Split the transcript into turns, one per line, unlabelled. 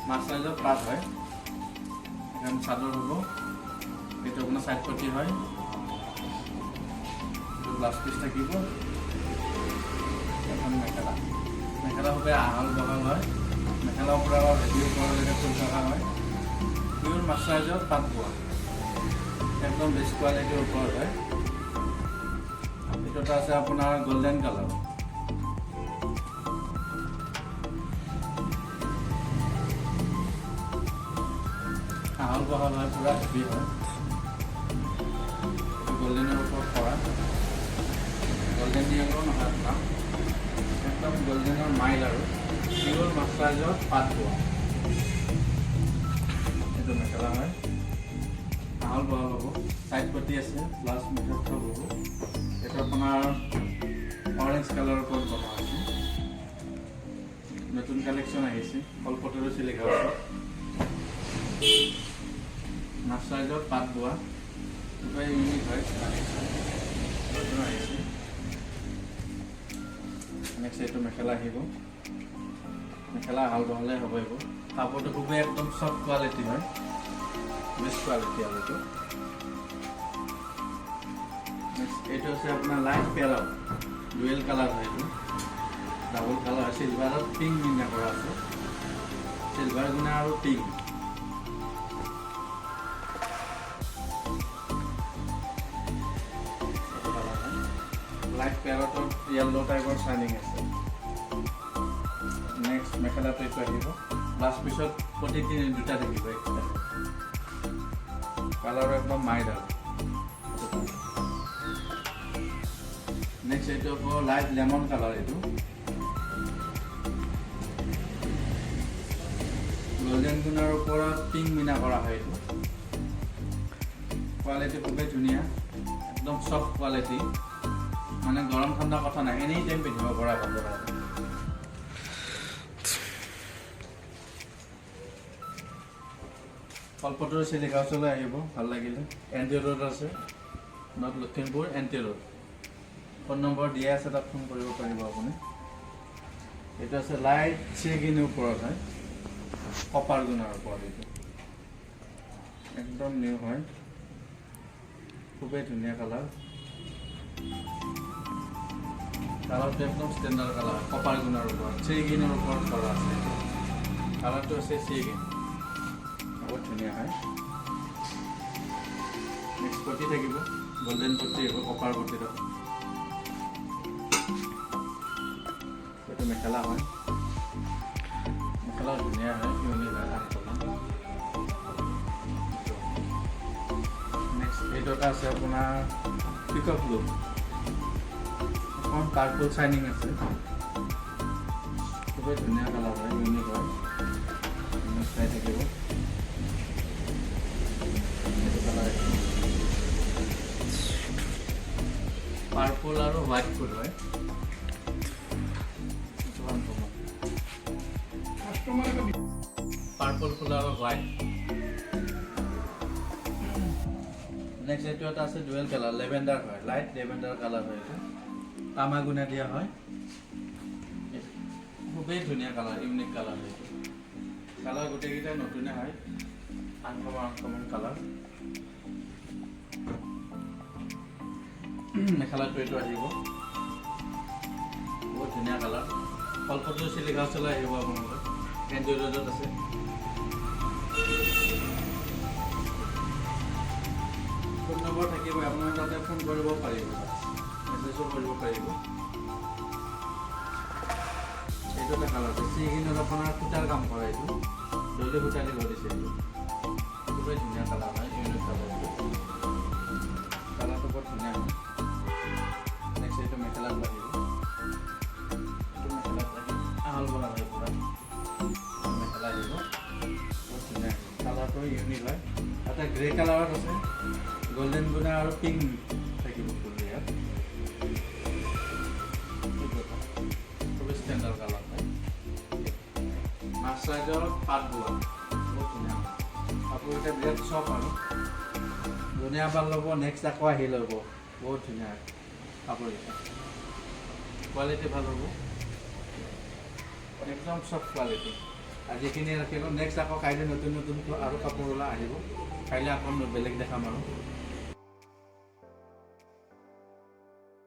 মাছৰাইজৰ পাত হয়। এখন চাদৰ হ'ব, এইটো আপোনাৰ চাইড পটি হয়, এইটো ব্লাউজ পিচ থাকিব, এখন মেখেলা। মেখেলা হবে আহল বহল হয়, মেখেলাৰ পৰা ভেটিৰ ওপৰলৈকে ফুল থকা হয়। পিয়ৰ মাছৰাইজৰ পাত বোৱা, একদম বেষ্ট কোৱালিটিৰ ওপৰত হয়। এইটো আছে আপোনাৰ গোল্ডেন কালাৰ। আহল বহল হয়, পুৰা হেভি হয়। গোল্ডেনৰ ওপৰত কৰা, গোল্ডেন নিয়মৰ নহয় আপোনাৰ, একদম গোল্ডেনৰ মাইল আৰু পিয়ৰ মাছৰাইজৰ পাত বোৱা। এইটো মেখেলা হয়, আহল বহল হ'ব, চাইড পটি আছে, প্লাছ মেখেলা হ'ব। এইটো আপোনাৰ অৰেঞ্জ কালাৰৰ ওপৰত বনোৱা হৈছে, নতুন কালেকশ্যন আহিছে, কলপটৰো চিলিকা আছে। মাছৰাইজৰ পাত বোৱা, খুবেই ইউনিক হয়, নতুন আহিছে। নেক্সট এইটো মেখেলা আহিব, মেখেলা আহল বহলে হ'ব। এইবোৰ কাপোৰটো খুবেই একদম চফ্ট কোৱালিটি হয়, বেষ্ট কোৱালিটি আৰু এইটো। নেক্সট এইটো আছে আপোনাৰ লাইট পেৰাল, ডুৱেল কালাৰ হয়। এইটো ডাবল কালাৰ হয়, চিলভাৰত পিংক মিনা কৰা আছে, চিলভাৰ গুণা আৰু পিংক। লাইট পেৰটত য়েল্লো টাইপৰ শ্বাইনিং আছে। নেক্সট মেখেলাটো এইটো আহিব, লাষ্ট পিছত প্ৰতি দুটা থাকিব এক্সট্ৰা, কালাৰ একদম মাইল্ড আৰু। নেক্সট এইটো হ'ব লাইট লেমন কালাৰ। এইটো গোল্ডেন গুণাৰ ওপৰত পিংক মিনা কৰা হয়। এইটো কোৱালিটি খুবেই ধুনীয়া, একদম চফ্ট কোৱালিটি, মানে গৰম ঠাণ্ডা কথা নাই, এনি টাইম পিন্ধিব পৰা কাপোৰ আৰু। কলপটৰ চিলিকা হাউচলৈ আহিব, ভাল লাগিলে। এনটি ৰোড আছে, north Lakhimpur NT road. Phone number দিয়া আছে, তাত ফোন কৰিব পাৰিব আপুনি। এইটো আছে লাইট চেগুনৰ ওপৰত হয়, কপাৰ গুণৰ ওপৰত। এইটো একদম নিউ হয়, খুবেই ধুনীয়া কালাৰ। কালাৰটো একদম ষ্টেণ্ডাৰ্ড কালাৰ, কপাৰ গুণৰ ওপৰত, চেগুনৰ ওপৰত কৰা আছে। কালাৰটো আছে চেগুন, বহুত ধুনীয়া হয়। নেক্সট পটি থাকিব, গোল্ডেন পটি আহিব, কপাৰ পটি থাকিব। এইটো মেখেলা হয়, মেখেলা ধুনীয়া হয়, ইউনিক হয়। নেক্সট এইটো এটা আছে আপোনাৰ পিকক ব্লু, অকণ পাৰ্পল শ্বাইনিং আছে, খুবেই ধুনীয়া কালাৰ হয়, ইউনিক হয়। নেক্সট চাই থাকিব, এইটো কালাৰ পাৰ্পল আৰু হোৱাইট ফুল হয়। পাৰ্পল ফুল আৰু হোৱাইট। নেক্সট এইটো এটা আছে ডুৱেল কালাৰ, লেভেণ্ডাৰ হয়, লাইট লেভেণ্ডাৰ কালাৰ হয়। এইটো তামাগুনা দিয়া হয়, খুবেই ধুনীয়া কালাৰ, ইউনিক কালাৰ হয়। এইটো কালাৰ গোটেইকেইটাই নতুনে হয়, আনকমন কালাৰ। মেখেলাটো এইটো আহিব, বহুত ধুনীয়া কালাৰ। কলপটৰ চিলিকা হাউচলৈ আহিব আপোনালোকে, এনটি ৰোডত আছে। ফোন নম্বৰ থাকিব, আপোনাৰ তাতে ফোন কৰিব পাৰিব, মেছেজো কৰিব পাৰিব। এইটো এটা কালাৰ আছে, চেগুনত আপোনাৰ সূতাৰ কাম কৰে। এইটো দৈলি সূতা দিব দিছে। এইটো খুবেই ধুনীয়া কালাৰ হয়, ইউনিক কালাৰ। কালাৰটো বৰ ধুনীয়া হয়। নেক্সট এইটো মেখেলাটো আহিব, এইটো মেখেলাত আহিব, আহল বহল হয় পুৰা। মেখেলা আহিব, বহুত ধুনীয়া, কালাৰটো ইউনিক হয়। এটা গ্ৰে কালাৰত আছে, গোল্ডেন গুণা আৰু পিংক থাকিব ফুল ইয়াত। খুবেই ষ্টেণ্ডাৰ্ড কালাৰ হয়, মাছৰাইজৰ পাত বোৱা, বহুত ধুনীয়া হয়। কাপোৰ এতিয়া বিৰাট চফ্ট আৰু ধুনীয়া পাল ল'ব। নেক্সট আকৌ আহি ল'ব, বহুত ধুনীয়া কাপোৰ এটা, কোৱালিটি ভাল হ'ব, একদম চফ্ট কোৱালিটি। আজি এইখিনি ৰাখিলোঁ নেক্সট আকৌ কাইলৈ নতুন নতুন আৰু কাপোৰ ওলা আহিব কাইলৈ আকৌ বেলেগ দেখাম আৰু